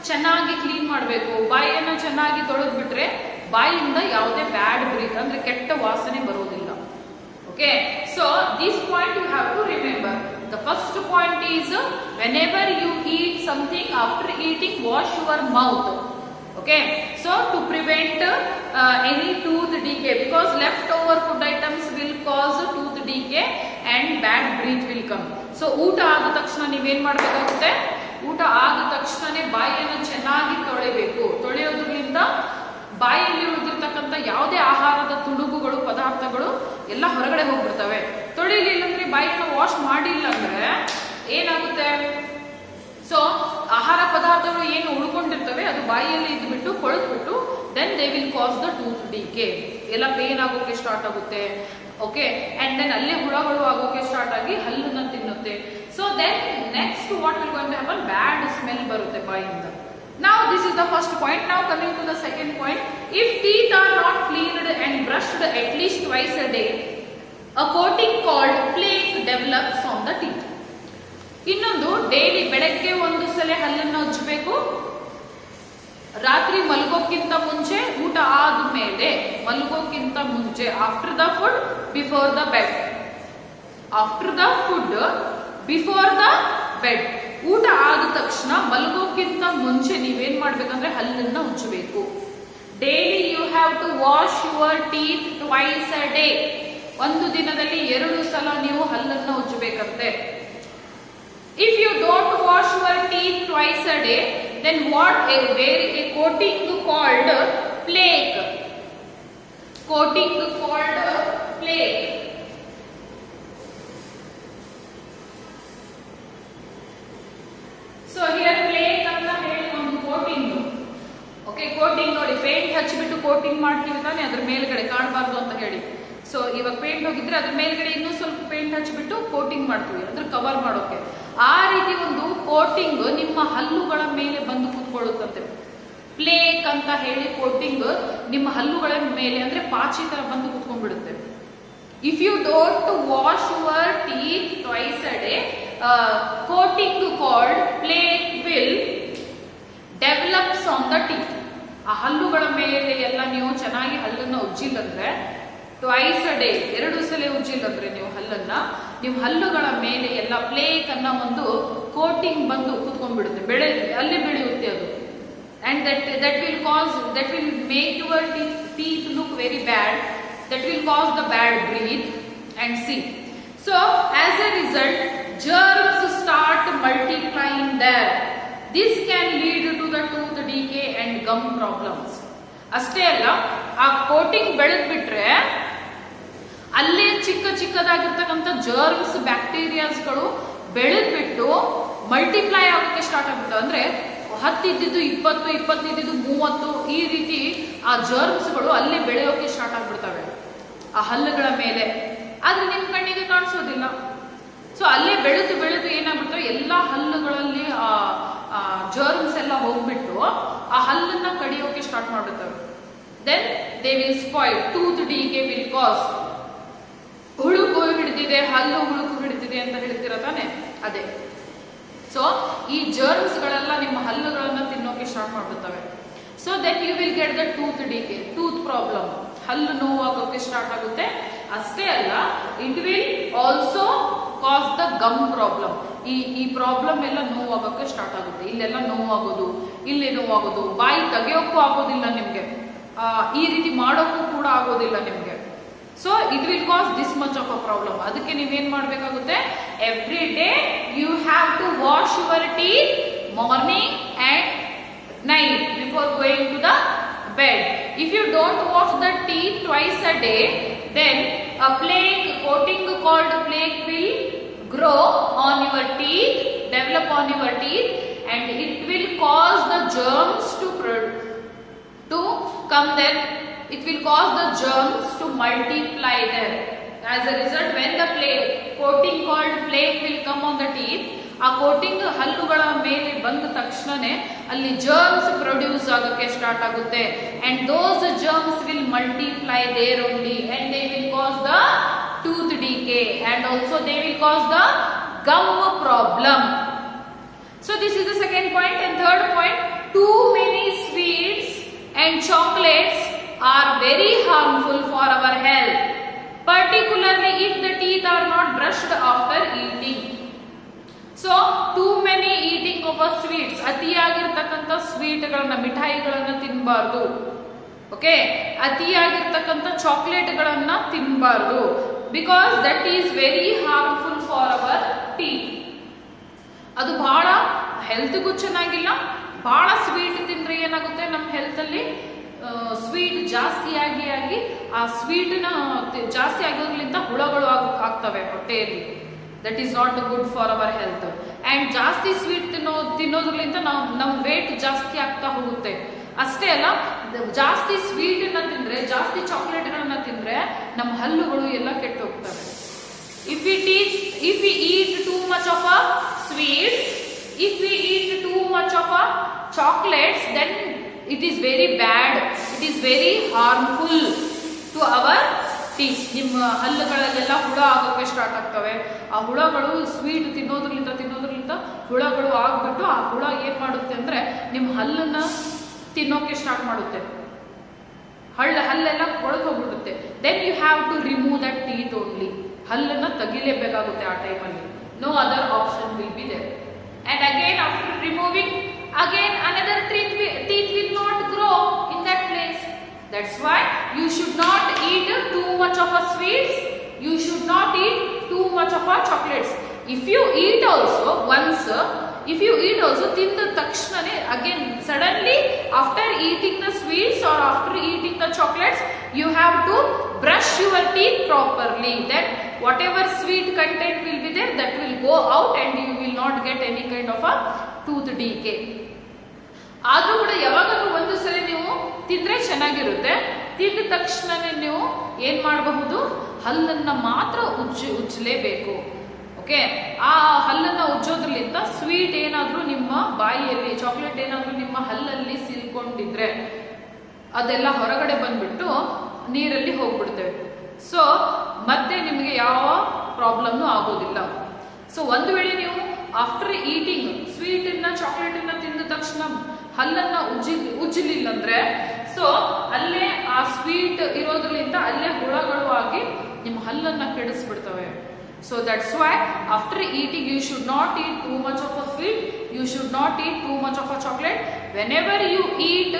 ಚೆನ್ನಾಗಿ clean ಮಾಡಬೇಕು, ಬಾಯಿಯನ್ನ ಚೆನ್ನಾಗಿ ತೊಳೆದು ಬಿಟ್ರೆ ಬಾಯಿಯಿಂದ ಯಾವುದೇ ಬ್ಯಾಡ್ breathe ಅಂದ್ರೆ ಕೆಟ್ಟ ವಾಸನೆ ಬರೋದಿಲ್ಲ. Okay, so this point you have to remember. The first point is whenever you eat something, after eating wash your mouth. Okay, so to prevent any tooth decay, because leftover food items will cause tooth decay and bad breath will come. So ಊಟ ಆದ ತಕ್ಷಣ ನೀವೇನ್ ಮಾಡಬೇಕಾಗುತ್ತೆ, ಊಟ ಆದ ತಕ್ಷಣನೇ ಬಾಯಿಯನ್ನು ಚೆನ್ನಾಗಿ ತೊಳೆಬೇಕು. ತೊಳೆಯೋದ್ರಿಂದ ಬಾಯಿಯಲ್ಲಿ ಉಳಿದಿರ್ತಕ್ಕಂಥ ಯಾವುದೇ ಆಹಾರದ ತುಣುಕುಗಳು ಪದಾರ್ಥಗಳು ಎಲ್ಲ ಹೊರಗಡೆ ಹೋಗ್ಬಿಡ್ತವೆ. ತೊಳಿಲಿಲ್ಲ ಅಂದ್ರೆ, ಬಾಯಿಯನ್ನು ವಾಶ್ ಮಾಡಿಲ್ಲ ಅಂದ್ರೆ ಏನಾಗುತ್ತೆ, ಸೊ ಆಹಾರ ಪದಾರ್ಥಗಳು ಏನು ಉಳ್ಕೊಂಡಿರ್ತವೆ ಅದು ಬಾಯಿಯಲ್ಲಿ ಇದ್ಬಿಟ್ಟು ಕೊಳೆದ್ಬಿಟ್ಟು then they will cause the tooth decay. ಎಲ್ಲ ಪೇನ್ ಆಗೋಕೆ ಸ್ಟಾರ್ಟ್ ಆಗುತ್ತೆ. ಓಕೆ, ಅಂಡ್ ದೆನ್ ಅಲ್ಲೇ ಹುಳಗಳು ಆಗೋಕೆ ಸ್ಟಾರ್ಟ್ ಆಗಿ ಹಲ್ಲನ್ನ ತಿನ್ನುತ್ತೆ. So then next what will going to happen, bad smell ಬರುತ್ತೆ ಬಾಯಿಂದ. Now this is the first point. Now coming to the second point, if teeth are not cleaned and brushed at least twice a day, a coating called plaque develops on the teeth. ಇನ್ನೊಂದು, daily ಬೆಳಗ್ಗೆ ಒಂದು ಸಲ ಹಲ್ಲನ್ನು ಉಜ್ಜಬೇಕು, ರಾತ್ರಿ ಮಲಗೋಕ್ಕಿಂತ ಮುಂಚೆ, ಊಟ ಆದ್ಮೇಲೆ ಮಲಗೋಕ್ಕಿಂತ ಮುಂಚೆ, after the food before the bed. After the food before the bed. ಊಟ ಆದ ತಕ್ಷಣ ಮಲಗೋಕ್ಕಿಂತ ಮುಂಚೆ ನೀವೇನ್ ಮಾಡ್ಬೇಕಂದ್ರೆ ಹಲ್ಲನ್ನ ಉಜ್ಜಬೇಕು. Daily you have to wash your teeth twice a day. ಒಂದು ದಿನದಲ್ಲಿ 2 ಸಲ ನೀವು ಹಲ್ಲನ್ನ ಉಜ್ಜಬೇಕಂತೆ. If you don't wash your teeth twice a day, then a coating called plaque. Coating called plaque. So here plaque anta heli ಒಂದು coating. Coating ಮಾಡ್ತೀವಿ ತಾನೆ ಅದ್ರ ಮೇಲ್ಗಡೆ ಕಾಣಬಾರ್ದು ಅಂತ ಹೇಳಿ. ಸೊ ಇವಾಗ ಪೇಂಟ್ ಹೋಗಿದ್ರೆ ಅದ್ರ ಮೇಲ್ಗಡೆ ಇನ್ನೂ ಸ್ವಲ್ಪ ಪೇಂಟ್ ಹಚ್ಚಿಬಿಟ್ಟು ಕೋಟಿಂಗ್ ಮಾಡ್ತೀವಿ ಅಂದ್ರೆ ಕವರ್ ಮಾಡೋಕೆ. ಆ ರೀತಿ ಒಂದು ಕೋಟಿಂಗ್ ನಿಮ್ಮ ಹಲ್ಲುಗಳ ಮೇಲೆ ಬಂದು ಕೂತ್ಕೊಳ್ಳುತ್ತಂತೆ. ಪ್ಲೇಕ್ ಅಂತ ಹೇಳಿ ಕೋಟಿಂಗ್ ನಿಮ್ಮ ಹಲ್ಲುಗಳ ಮೇಲೆ ಅಂದ್ರೆ ಪಾಚಿ ತರ ಬಂದು ಕೂತ್ಕೊಂಡ್ಬಿಡುತ್ತೆ. If you don't wash your teeth twice a day, coating called plaque will develops on the teeth. ಆ ಹಲ್ಲುಗಳ ಮೇಲೆ ಎಲ್ಲ ನೀವು ಚೆನ್ನಾಗಿ ಹಲ್ಲನ್ನ ಉಜ್ಜಿಲ್ಲಂದ್ರೆ, ಟ್ವೈಸ್ ಅ ಡೇ 2 ಸಲ ಉಜ್ಜಿಲ್ಲಂದ್ರೆ ನೀವು ಹಲ್ಲನ್ನ, ನೀವು ಹಲ್ಲುಗಳ ಮೇಲೆ ಎಲ್ಲ ಪ್ಲೇಕ್ ಅನ್ನ ಒಂದು ಕೋಟಿಂಗ್ ಬಂದು ಕೂತ್ಕೊಂಡ್ಬಿಡುತ್ತೆ, ಅಲ್ಲಿ ಬೆಳೆಯುತ್ತೆ ಅದು. And that will make your teeth look very bad. That will cause the bad breath and see. So as a result, germs start multiplying there. This can lead to the tooth decay and gum problems. ಅಷ್ಟೇ ಅಲ್ಲ, ಆ coating ಬೆಳೆದ್ಬಿಟ್ರೆ ಅಲ್ಲೇ ಚಿಕ್ಕದಾಗಿರ್ತಕ್ಕಂಥ germs ಬ್ಯಾಕ್ಟೀರಿಯಾಸ್ಗಳು ಬೆಳೆದ್ಬಿಟ್ಟು multiply ಆಗೋಕ್ಕೆ start ಆಗ್ಬಿಟ್ಟು, ಅಂದ್ರೆ 10 ಇದ್ದಿದ್ದು 20, 20 ಇದ್ದಿದ್ದು 30, ಈ ರೀತಿ ಆ ಜರ್ಮ್ಸ್ಗಳು ಅಲ್ಲೇ ಬೆಳೆಯೋಕೆ ಸ್ಟಾರ್ಟ್ ಆಗ್ಬಿಡ್ತವೆ ಆ ಹಲ್ಲುಗಳ ಮೇಲೆ. ಆದ್ರೆ ನಿಮ್ ಕಣ್ಣಿಗೆ ಕಾಣಿಸೋದಿಲ್ಲ. ಸೊ ಅಲ್ಲೇ ಬೆಳೆದು ಏನಾಗ್ಬಿಡ್ತವೆ, ಎಲ್ಲಾ ಹಲ್ಲುಗಳಲ್ಲಿ ಆ ಜರ್ಮ್ಸ್ ಎಲ್ಲ ಹೋಗ್ಬಿಟ್ಟು ಆ ಹಲ್ಲನ್ನ ಕಡಿಯೋಕೆ ಸ್ಟಾರ್ಟ್ ಮಾಡ್ಬಿಡ್ತವೆ. Then they will spoil, tooth decay will cause. ಹುಳುಕು ಹಿಡಿದಿದೆ, ಹಲ್ಲು ಹುಳುಕು ಹಿಡಿದಿದೆ ಅಂತ ಹೇಳ್ತೀರ ತಾನೆ, ಅದೇ. ಸೊ ಈ ಜರ್ಮ್ಸ್ ಗಳೆಲ್ಲ ನಿಮ್ಮ ಹಲ್ಲುಗಳನ್ನ ತಿನ್ನೋಕೆ ಸ್ಟಾರ್ಟ್ ಮಾಡ್ಬಿಡ್ತವೆ. So then you will get the tooth decay, tooth problem, ಹಲ್ಲು ನೋವಾಗೋಕೆ ಸ್ಟಾರ್ಟ್ ಆಗುತ್ತೆ. ಅಷ್ಟೇ ಅಲ್ಲ, it will also cause the gum problem. ಈ ಪ್ರಾಬ್ಲಮ್ ಎಲ್ಲ ನೋವಾಗೋಕೆ ಸ್ಟಾರ್ಟ್ ಆಗುತ್ತೆ. ಇಲ್ಲೆಲ್ಲ ನೋವಾಗೋದು, ಇಲ್ಲಿ ನೋವಾಗೋದು, ಬಾಯಿ ತೆಗೆಯೋಕ್ಕೂ ಆಗೋದಿಲ್ಲ ನಿಮ್ಗೆ, ಈ ರೀತಿ ಮಾಡೋಕ್ಕೂ ಕೂಡ ಆಗೋದಿಲ್ಲ ನಿಮ್ಗೆ. So it will cause this much of a problem. ಅದಕ್ಕೆ ನೀವೇನ್ ಮಾಡ್ಬೇಕಾಗುತ್ತೆ, every day you have to wash your teeth morning and night before going to the bed. If you don't wash the teeth twice a day, then a plaque coating called plaque will grow on your teeth, develop on your teeth, and it will cause the germs to come there. It will cause the germs to multiply there. As a result, when the coating called plaque will come on the teeth, ಆ coating ಹಲ್ಲುಗಳ ಮೇಲೆ ಬಂದ ತಕ್ಷಣನೇ ಅಲ್ಲಿ germs produce ಆಗೋಕೆ start ಆಗುತ್ತೆ. And those germs will multiply there only and they will cause the tooth decay and also they will cause the gum problem. So this is the second point. And third point, too many sweets and chocolates are very harmful for our health, particularly if the teeth are not brushed after eating. So too many eating of a sweets, ಅತಿಯಾಗಿರ್ತಕ್ಕಂಥ ಸ್ವೀಟ್ಗಳನ್ನ, ಮಿಠಾಯಿಗಳನ್ನ ತಿನ್ನಬಾರ್ದು. Okay, ಅತಿಯಾಗಿರ್ತಕ್ಕಂಥ ಚಾಕ್ಲೇಟ್ಗಳನ್ನ ತಿನ್ನಬಾರ್ದು. Because that is very harmful for our teeth. ಅದು ಬಹಳ ಹೆಲ್ತ್ಗೂ ಚೆನ್ನಾಗಿಲ್ಲ. ಬಹಳ sweet ತಿಂದ್ರೆ ಏನಾಗುತ್ತೆ, ನಮ್ಮ health ಅಲ್ಲಿ ಸ್ವೀಟ್ ಜಾಸ್ತಿ ಆಗಿ ಆ ಸ್ವೀಟ್ನ ಜಾಸ್ತಿ ಆಗೋದ್ರಿಂದ ಹುಳಗಳು ಆಗ್ತವೆ ಹೊಟ್ಟೆಯಲ್ಲಿ. That is not good for our health. And ಜಾಸ್ತಿ ಸ್ವೀಟ್ ತಿನ್ನೋದ್ರಿಂದ ನಮ್ ವೇಟ್ ಜಾಸ್ತಿ ಆಗ್ತಾ ಹೋಗುತ್ತೆ. ಅಷ್ಟೇ ಅಲ್ಲ, ಜಾಸ್ತಿ ಸ್ವೀಟ್ ಅನ್ನ ತಿಂದ್ರೆ, ಜಾಸ್ತಿ ಚಾಕ್ಲೇಟ್ ಗಳನ್ನ ತಿಂದ್ರೆ ನಮ್ಮ ಹಲ್ಲುಗಳು ಎಲ್ಲ ಕೆಟ್ಟು ಹೋಗ್ತವೆ. If we eat too much of a sweets, if we eat too much of a chocolates, then it is very bad, it is very harmful to our teeth. ನಿಮ್ಮ ಹಲ್ಲುಗಳಲ್ಲೆಲ್ಲ ಹುಳ ಆಗೋಕೆ ಸ್ಟಾರ್ಟ್ ಆಗ್ತವೆ. ಆ ಹುಳಗಳು ಸ್ವೀಟ್ ತಿನ್ನೋದ್ರಿಂದ ಹುಳಗಳು ಆಗ್ಬಿಟ್ಟು ಆ ಹುಳ ಏನ್ ಮಾಡುತ್ತೆ ಅಂದ್ರೆ ನಿಮ್ಮ ಹಲ್ಲನ್ನ ತಿನ್ನೋಕೆ ಸ್ಟಾರ್ಟ್ ಮಾಡುತ್ತೆ. ಹಲ್ಲೆಲ್ಲ ಕೊಳ್ಕೋಗ್ಬಿಡುತ್ತೆ. Then you have to remove that teeth only. ಹಲ್ಲನ್ನ ತೆಗಿಲೇಬೇಕಾಗುತ್ತೆ ಆ ಟೈಮಲ್ಲಿ. No other option will be there. And again, after removing, again another teeth will not grow in that place. That's why you should not eat too much of a sweets. You should not eat too much of a chocolates. If you eat also once, if you eat also tinda takshane, again suddenly after eating the sweets or after eating the chocolates, you have to brush your teeth properly. Then whatever sweet content will be there, that will go out and you will not get any kind of a tooth decay. ಆದ್ರೂ ಕೂಡ ಯಾವಾಗಾದ್ರೂ ಒಂದು ಸರಿ ನೀವು ತಿಂದ್ರೆ ಚೆನ್ನಾಗಿರುತ್ತೆ. ತಿಂದ ತಕ್ಷಣನೇ ನೀವು ಏನ್ ಮಾಡಬಹುದು, ಹಲ್ಲನ್ನ ಮಾತ್ರ ಉಜ್ಜಲೇಬೇಕು. ಓಕೆ, ಆ ಹಲ್ಲನ್ನ ಉಜ್ಜೋದ್ರಲ್ಲಿಂದ ಸ್ವೀಟ್ ಏನಾದ್ರೂ ನಿಮ್ಮ ಬಾಯಿಯಲ್ಲಿ, ಚಾಕ್ಲೇಟ್ ಏನಾದ್ರೂ ನಿಮ್ಮ ಹಲ್ಲಲ್ಲಿ ಸಿಲ್ಕೊಂಡಿದ್ರೆ ಅದೆಲ್ಲ ಹೊರಗಡೆ ಬಂದ್ಬಿಟ್ಟು ನೀರಲ್ಲಿ ಹೋಗ್ಬಿಡ್ತೇವೆ. ಸೊ ಮತ್ತೆ ನಿಮಗೆ ಯಾವ ಪ್ರಾಬ್ಲಮ್ ಆಗೋದಿಲ್ಲ. ಸೊ ಒಂದು ವೇಳೆ ನೀವು ಆಫ್ಟರ್ ಈಟಿಂಗ್ ಸ್ವೀಟ್ ಅನ್ನ ಚಾಕ್ಲೇಟ್ ಅನ್ನ ತಿಂದ ತಕ್ಷಣ ಹಲ್ಲನ್ನ ಉಜ್ಜಲಿಲ್ಲ ಅಂದ್ರೆ ಸೊ ಅಲ್ಲೇ ಆ ಸ್ವೀಟ್ ಇರೋದ್ರಿಂದ ಅಲ್ಲೇ ಹುಳಗಳು ಆಗಿ ನಿಮ್ಮ ಹಲ್ಲನ್ನ ಕೆಡಿಸ್ಬಿಡ್ತವೆ. So that's why after eating you should not eat too much of a sweet, you should not eat too much of a chocolate. Whenever you eat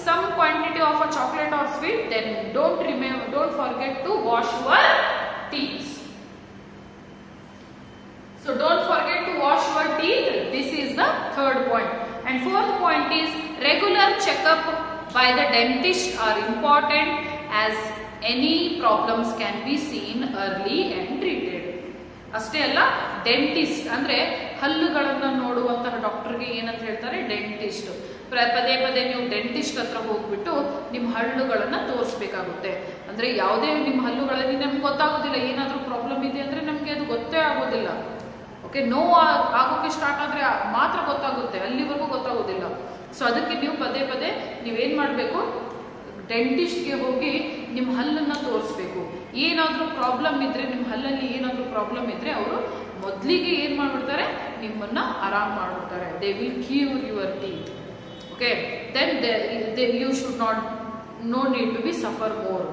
some quantity of a chocolate or sweet, then don't forget to wash your teeth. So don't forget to wash your teeth. This is the third point. And fourth point is regular checkup by the dentist are important, as any problems can be seen early and treated. ಅಷ್ಟೇ ಅಲ್ಲ, dentist ಅಂದ್ರೆ ಹಲ್ಲುಗಳನ್ನ ನೋಡುವಂತಹ ಡಾಕ್ಟರ್ಗೆ ಏನಂತ ಹೇಳ್ತಾರೆ, dentist. ಪದೇ ಪದೇ ನೀವು dentist ಹತ್ರ ಹೋಗ್ಬಿಟ್ಟು ನಿಮ್ಮ ಹಲ್ಲುಗಳನ್ನ ತೋರಿಸ್ಬೇಕಾಗುತ್ತೆ. ಅಂದ್ರೆ ಯಾವುದೇ ನಿಮ್ಮ ಹಲ್ಲುಗಳಲ್ಲಿ ನಮ್ಗೆ ಗೊತ್ತಾಗೋದಿಲ್ಲ, ಏನಾದ್ರೂ ಪ್ರಾಬ್ಲಮ್ ಇದೆ ಅಂದ್ರೆ ನಮ್ಗೆ ಅದು ಗೊತ್ತೇ ಆಗೋದಿಲ್ಲ. ಓಕೆ, ನೋವು ಆಗೋಕೆ ಸ್ಟಾರ್ಟ್ ಆದ್ರೆ ಮಾತ್ರ ಗೊತ್ತಾಗುತ್ತೆ, ಅಲ್ಲಿವರೆಗೂ ಗೊತ್ತಾಗೋದಿಲ್ಲ. ಸೊ ಅದಕ್ಕೆ ನೀವು ಪದೇ ಪದೇ ನೀವೇನ್ ಮಾಡ್ಬೇಕು, ಡೆಂಟಿಸ್ಟ್ಗೆ ಹೋಗಿ ನಿಮ್ಮ ಹಲ್ಲನ್ನ ತೋರಿಸ್ಬೇಕು. ಏನಾದ್ರೂ ಪ್ರಾಬ್ಲಮ್ ಇದ್ರೆ, ನಿಮ್ಮ ಹಲ್ಲಲ್ಲಿ ಏನಾದ್ರೂ ಪ್ರಾಬ್ಲಮ್ ಇದ್ರೆ ಅವರು ಮೊದಲಿಗೆ ಏನ್ ಮಾಡ್ಬಿಡ್ತಾರೆ, ನಿಮ್ಮನ್ನ ಆರಾಮ್ ಮಾಡ್ಬಿಡ್ತಾರೆ. They will cure your teeth. Okay, then you should no need to be suffer more.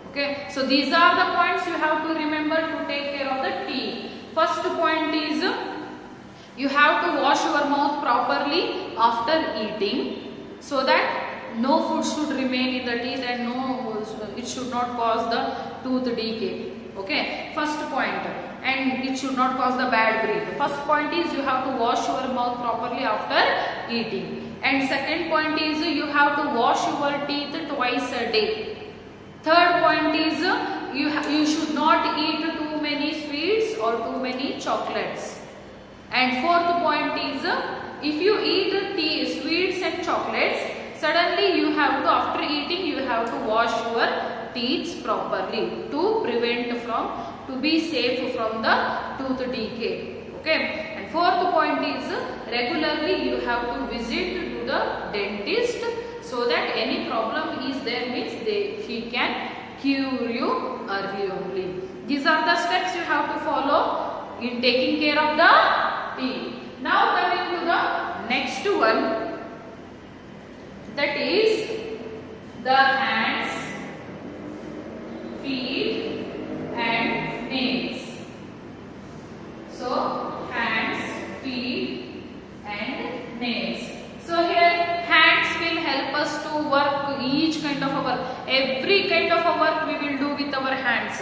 Okay, so these are the points you have to remember to take care of the teeth. First point is you have to wash your mouth properly after eating, so that no food should remain in the teeth and it should not cause the tooth decay. Okay, first point. And it should not cause the bad breath. First point is you have to wash your mouth properly after eating. And second point is you have to wash your teeth twice a day. Third point is you should not eat too many sweets or too many chocolates. And fourth point is if you eat sweets and chocolates, suddenly you have to, after eating you have to wash your teeth properly to be safe from the tooth decay. Okay, and fourth point is regularly you have to visit to the dentist, so that any problem is there means he can cure you early only. These are the steps you have to follow in taking care of the teeth. Now coming to the next one, that is the hands, feet and nails. So hands, feet and nails. So here hands will help us to work each kind of a work. Every kind of a work we will do with our hands.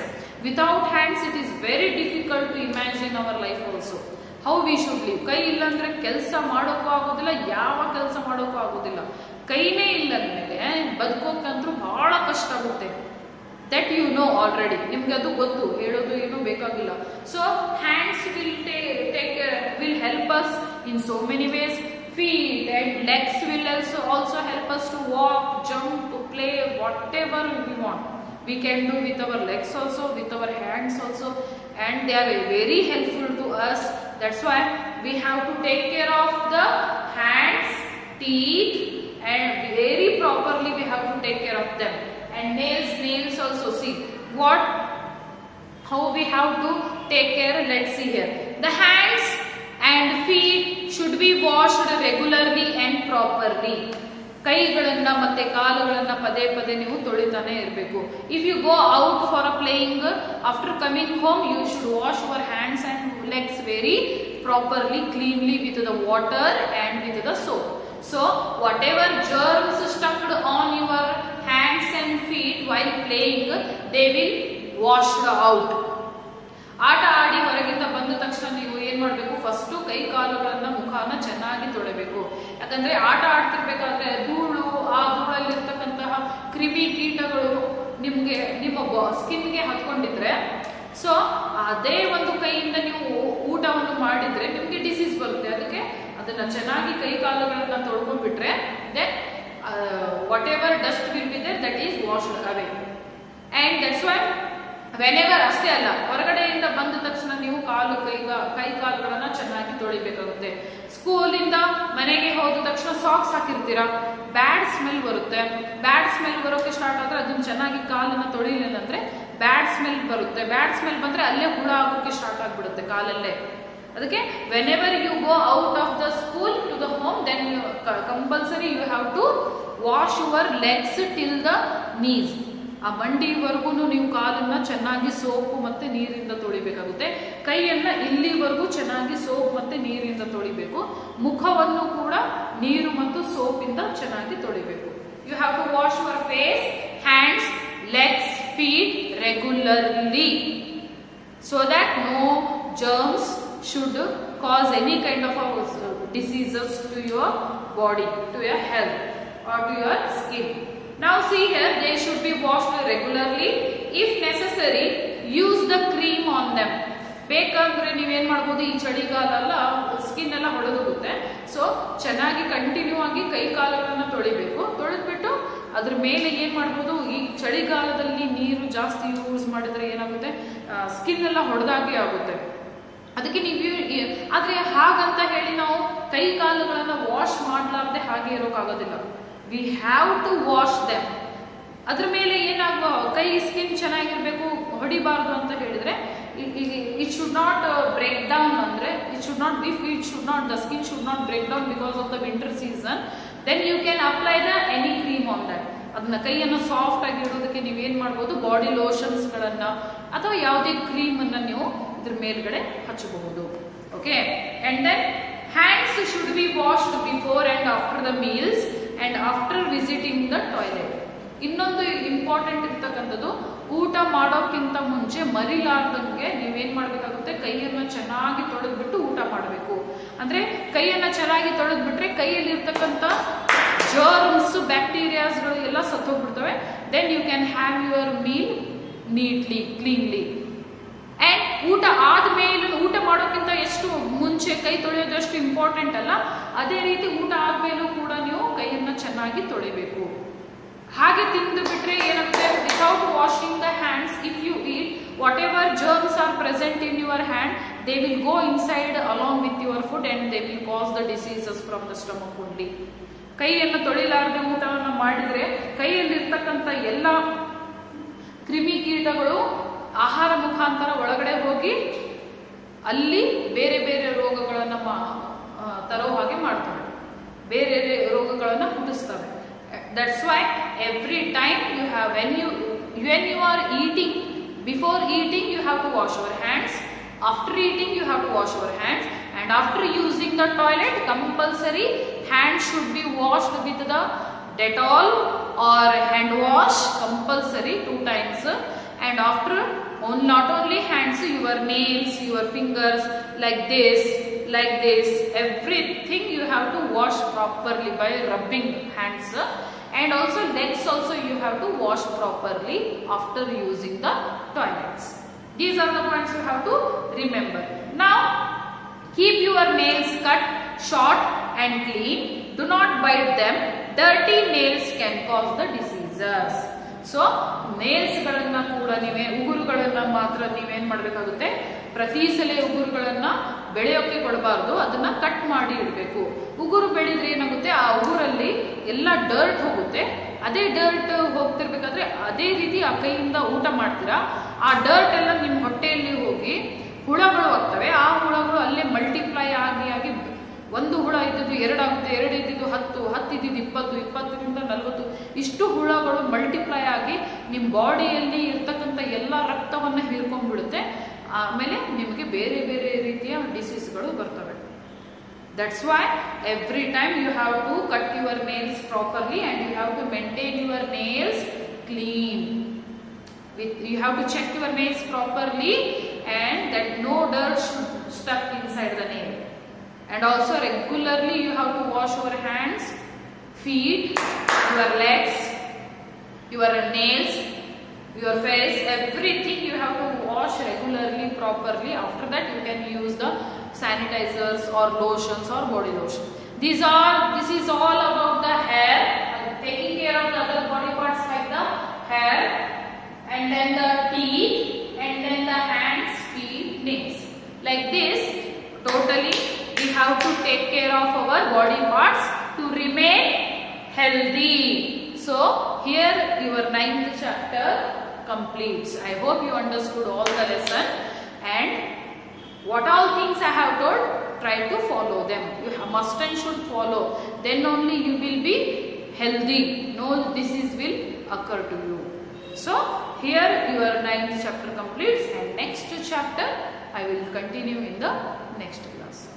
Without hands it is very difficult to imagine our life also. How we should live. ಕೈ ಇಲ್ಲ ಅಂದ್ರೆ ಕೆಲಸ ಮಾಡೋಕ್ಕೂ ಆಗೋದಿಲ್ಲ, ಯಾವ ಕೆಲಸ ಮಾಡೋಕ್ಕೂ ಆಗೋದಿಲ್ಲ. ಕೈನೇ ಇಲ್ಲ ಅಂದ್ಮೇಲೆ ಬದುಕೋಕ್ಕಂತೂ ಬಹಳ ಕಷ್ಟ ಆಗುತ್ತೆ. ದಟ್ ಯು ನೋ ಆಲ್ರೆಡಿ, ನಿಮ್ಗೆ ಅದು ಗೊತ್ತು, ಹೇಳೋದು ಏನೂ ಬೇಕಾಗಿಲ್ಲ. So hands will help us in so many ways. Feet and legs will also help us to walk, jump, play, whatever we want. We can do with our legs also, with our hands also, and they are very helpful to us. That's why we have to take care of the hands, teeth, and very properly we have to take care of them. And nails also, see how we have to take care. Let's see here. The hands and feet should be washed regularly and properly. ಕೈಗಳನ್ನ ಮತ್ತೆ ಕಾಲುಗಳನ್ನ ಪದೇ ಪದೇ ನೀವು ತೊಳಿತಾನೆ ಇರಬೇಕು. If you go out for a playing, after coming home you should wash your hands and legs very properly, cleanly with the water and with the soap. So whatever germs stuck on your hands and feet while playing, they will washed out. ಆಟ ಆಡಿ ಹೊರಗಿಂದ ಬಂದ ತಕ್ಷಣ ನೀವು ಏನ್ ಮಾಡ್ಬೇಕು, first ಕೈ ಕಾಲುಗಳನ್ನ ಮುಖಾನ ಚೆನ್ನಾಗಿ ತೊಳೆಬೇಕು. ಯಾಕಂದ್ರೆ ಆಟ ಆಡ್ತಿರ್ಬೇಕಾದ್ರೆ ಧೂಳು, ಆ ಧೂಳಲ್ಲಿರ್ತಕ್ಕಂತಹ ಕ್ರಿಮಿ ಕೀಟಗಳು ನಿಮ್ಮ ಸ್ಕಿನ್ಗೆ ಹತ್ಕೊಂಡಿದ್ರೆ, ಸೊ ಅದೇ ಒಂದು ಕೈಯಿಂದ ನೀವು ಊಟವನ್ನು ಮಾಡಿದ್ರೆ ನಿಮ್ಗೆ ಡಿಸೀಸ್ ಬರುತ್ತೆ. ಅದಕ್ಕೆ ಅದನ್ನ ಚೆನ್ನಾಗಿ ಕೈ ಕಾಲುಗಳನ್ನ ತೊಳ್ಕೊಂಡ್ಬಿಟ್ರೆ then whatever dust will washed away. And that's why whenever ಅಷ್ಟೇ ಅಲ್ಲ, ಹೊರಗಡೆಯಿಂದ ಬಂದ ತಕ್ಷಣ ನೀವು ಕೈ ಕಾಲುಗಳನ್ನ ಚೆನ್ನಾಗಿ ತೊಳಿಬೇಕಾಗುತ್ತೆ. ಸ್ಕೂಲಿಂದ ಮನೆಗೆ ಹೋದ ತಕ್ಷಣ ಸಾಕ್ಸ್ ಹಾಕಿರ್ತೀರಾ, ಬ್ಯಾಡ್ ಸ್ಮೆಲ್ ಬರುತ್ತೆ. ಬ್ಯಾಡ್ ಸ್ಮೆಲ್ ಬರೋಕೆ ಸ್ಟಾರ್ಟ್ ಆದ್ರೆ ಅದನ್ನ ಚೆನ್ನಾಗಿ ಕಾಲನ್ನ ತೊಳಿಲಿಲ್ಲ ಅಂದ್ರೆ ಬ್ಯಾಡ್ ಸ್ಮೆಲ್ ಬರುತ್ತೆ. ಬ್ಯಾಡ್ ಸ್ಮೆಲ್ ಬಂದ್ರೆ ಅಲ್ಲೇ ಹುಳ ಆಗೋಕೆ ಸ್ಟಾರ್ಟ್ ಆಗ್ಬಿಡುತ್ತೆ ಕಾಲಲ್ಲೇ. ಅದಕ್ಕೆ whenever you go out of the school to the home, then compulsory you have to wash your legs till the knees. ಆ ಮಂಡಿವರೆಗೂ ನೀವು ಕಾಲನ್ನ ಚೆನ್ನಾಗಿ ಸೋಪು ಮತ್ತೆ ನೀರಿಂದ ತೊಳಿಬೇಕಾಗುತ್ತೆ. ಕೈಯನ್ನ ಇಲ್ಲಿವರೆಗೂ ಚೆನ್ನಾಗಿ ಸೋಪ್ ಮತ್ತೆ ನೀರಿಂದ ತೊಳಿಬೇಕು. ಮುಖವನ್ನು ಕೂಡ ನೀರು ಮತ್ತು ಸೋಪಿಂದ ಚೆನ್ನಾಗಿ ತೊಳಿಬೇಕು. You have to wash your face, hands, legs, feet regularly so that no germs should cause any kind of diseases to your body, to your health or to your skin. Now see here, they should be washed regularly. If necessary, use the cream on them. ಬೇಕಂದ್ರೆ ನೀವೇನ್ ಮಾಡ್ಬೋದು, ಈ ಚಳಿಗಾಲ ಅಲ್ಲ, skin ಎಲ್ಲ ಹೊಡೆದೋಗುತ್ತೆ. So ಚೆನ್ನಾಗಿ continue ಆಗಿ ಕೈ ಕಾಲುಗಳನ್ನ ತೊಳಿಬೇಕು. ತೊಳೆದ್ಬಿಟ್ಟು ಅದ್ರ ಮೇಲೆ ಏನ್ ಮಾಡ್ಬೋದು, ಈ ಚಳಿಗಾಲದಲ್ಲಿ ನೀರು ಜಾಸ್ತಿ ಯೂಸ್ ಮಾಡಿದ್ರೆ ಏನಾಗುತ್ತೆ, ಸ್ಕಿನ್ ಎಲ್ಲ ಹೊಡೆದಾಗೆ ಆಗುತ್ತೆ. ಅದಕ್ಕೆ ನೀವು ಆದ್ರೆ ಹಾಗಂತ ಹೇಳಿ ನಾವು ಕೈ ಕಾಲುಗಳನ್ನ ವಾಶ್ ಮಾಡ್ಲಾರ್ದೆ ಹಾಗೆ ಇರೋಕ್ಕಾಗೋದಿಲ್ಲ. We have to wash them. ಅದ್ರ ಮೇಲೆ ಏನಾಗುವ ಕೈ ಸ್ಕಿನ್ ಚೆನ್ನಾಗಿರ್ಬೇಕು, ಹೊಡಿಬಾರ್ದು ಅಂತ ಹೇಳಿದ್ರೆ it should not break down, andre it should not the skin should not break down because of the winter season. Then you can apply the any cream on that. ಅದನ್ನ ಕೈಯನ್ನು soft ಆಗಿ ಇಡೋದಕ್ಕೆ ನೀವೇನ್ ಮಾಡ್ಬೋದು, body lotions ಗಳನ್ನ ಅಥವಾ ಯಾವುದೇ cream ಅನ್ನ ನೀವು ಇದ್ರ ಮೇಲ್ಗಡೆ ಹಚ್ಚಬಹುದು. Okay. And then hands should be washed before and after the meals and after visiting the toilet. ಇನ್ನೊಂದು ಇಂಪಾರ್ಟೆಂಟ್ ಇರ್ತಕ್ಕಂಥದ್ದು, ಊಟ ಮಾಡೋಕ್ಕಿಂತ ಮುಂಚೆ ಮರಿಲಾರ್ದಂಗೆ ನೀವೇನ್ ಮಾಡ್ಬೇಕಾಗುತ್ತೆ, ಕೈಯನ್ನ ಚೆನ್ನಾಗಿ ತೊಳೆದ್ಬಿಟ್ಟು ಊಟ ಮಾಡಬೇಕು. ಅಂದ್ರೆ ಕೈಯನ್ನ ಚೆನ್ನಾಗಿ ತೊಳೆದ್ಬಿಟ್ರೆ ಕೈಯಲ್ಲಿ ಇರ್ತಕ್ಕಂಥ ಜರ್ಮ್ಸ್, ಬ್ಯಾಕ್ಟೀರಿಯಾಸ್ಗಳು ಎಲ್ಲ ಸತ್ತೋಗ್ಬಿಡ್ತವೆ. Then you can have your meal neatly, cleanly. And ಊಟ ಆದ್ಮೇಲೆ, ಊಟ ಮಾಡೋಕ್ಕಿಂತ ಎಷ್ಟು ಮುಂಚೆ ಕೈ ತೊಳೆಯೋದು ಎಷ್ಟು ಇಂಪಾರ್ಟೆಂಟ್ ಅಲ್ಲ, ಅದೇ ರೀತಿ ಊಟ ಆದ್ಮೇಲೂ ಕೂಡ ನೀವು ಕೈಯನ್ನ ಚೆನ್ನಾಗಿ ತೊಳಿಬೇಕು. ಹಾಗೆ ತಿಂದು ಬಿಟ್ರೆ ಏನಾಗುತ್ತೆ, without washing the hands, if you eat, whatever germs are present in your hand, they will go inside along with your food and they will cause the diseases from the stomach only. ಕೈಯನ್ನು ತೊಳಿಲಾರದೆ ಊಟವನ್ನು ಮಾಡಿದ್ರೆ ಕೈಯಲ್ಲಿರ್ತಕ್ಕಂಥ ಎಲ್ಲ ಕ್ರಿಮಿಕೀಟಗಳು ಆಹಾರ ಮುಖಾಂತರ ಒಳಗಡೆ ಹೋಗಿ ಅಲ್ಲಿ ಬೇರೆ ಬೇರೆ ರೋಗಗಳನ್ನ ತರೋ ಹಾಗೆ ಮಾಡ್ತವೆ, ಬೇರೆ ರೋಗಗಳನ್ನ ಹುಟ್ಟಿಸ್ತವೆ. That's why every time you have, when you are eating, before eating you have to wash your hands, after eating you have to wash your hands, and after using the toilet compulsory hands should be washed with the Dettol or hand wash compulsory 2 times. And after, not only hands, your nails, your fingers, like this, everything you have to wash properly by rubbing hands. And also legs also you have to wash properly after using the toilets. These are the points you have to remember. Now keep your nails cut short and clean. Do not bite them. Dirty nails can cause the diseases. So nails ಗಳನ್ನ ಕೂಡ ಉಗುರುಗಳನ್ನ ಮಾತ್ರ ನೀವೇನ್ ಮಾಡ್ಬೇಕಾಗುತ್ತೆ, ಪ್ರತಿ ಸಲ ಉಗುರುಗಳನ್ನ ಬೆಳೆಯೋಕೆ ಕೊಡಬಾರ್ದು, ಅದನ್ನ ಕಟ್ ಮಾಡಿ ಇಡಬೇಕು. ಉಗುರು ಬೆಳೆದ್ರೆ ಏನಾಗುತ್ತೆ, ಆ ಉಗುರಲ್ಲಿ ಎಲ್ಲ ಡರ್ಟ್ ಹೋಗುತ್ತೆ. ಅದೇ ಡರ್ಟ್ ಹೋಗ್ತಿರ್ಬೇಕಾದ್ರೆ ಅದೇ ರೀತಿ ಆ ಕೈಯಿಂದ ಊಟ ಮಾಡ್ತೀರಾ, ಆ ಡರ್ಟ್ ಎಲ್ಲ ನಿಮ್ಮ ಹೊಟ್ಟೆಯಲ್ಲಿ ಹೋಗಿ ಹುಳಗಳು ಆಗ್ತವೆ. ಆ ಹುಳಗಳು ಅಲ್ಲೇ ಮಲ್ಟಿಪ್ಲೈ ಆಗಿ ಒಂದು ಹುಳ ಇದ್ದಿದ್ದು 2 ಆಗುತ್ತೆ, 2 ಇದ್ದಿದ್ದು 10, 10 ಇದ್ದಿದ್ದು 20, 20ರಿಂದ 40, ಇಷ್ಟು ಹುಳಗಳು ಮಲ್ಟಿಪ್ಲೈ ಆಗಿ ನಿಮ್ಮ ಬಾಡಿಯಲ್ಲಿ ಇರ್ತಕ್ಕಂಥ ಎಲ್ಲ ರಕ್ತವನ್ನ ಹೀರ್ಕೊಂಡ್ಬಿಡುತ್ತೆ. ಆಮೇಲೆ ನಿಮಗೆ ಬೇರೆ ಬೇರೆ ರೀತಿಯ ಡಿಸೀಸ್ಗಳು ಬರ್ತವೆ. That's why every time you have to cut your nails properly and you have to maintain your nails clean. You have to check your nails properly and that no dirt should stuck inside the nail. And also regularly you have to wash your hands, feet, your legs, your nails, your face, everything you have to wash regularly, properly. After that you can use the sanitizers or lotions or body lotion. This is all about the hair. Taking care of the other body parts like the body parts to remain healthy. So here your 9th chapter completes. I hope you understood all the lesson, and what all things I have told, try to follow them. You must and should follow. Then only you will be healthy. No disease will occur to you. So here your 9th chapter completes, and next chapter I will continue in the next class.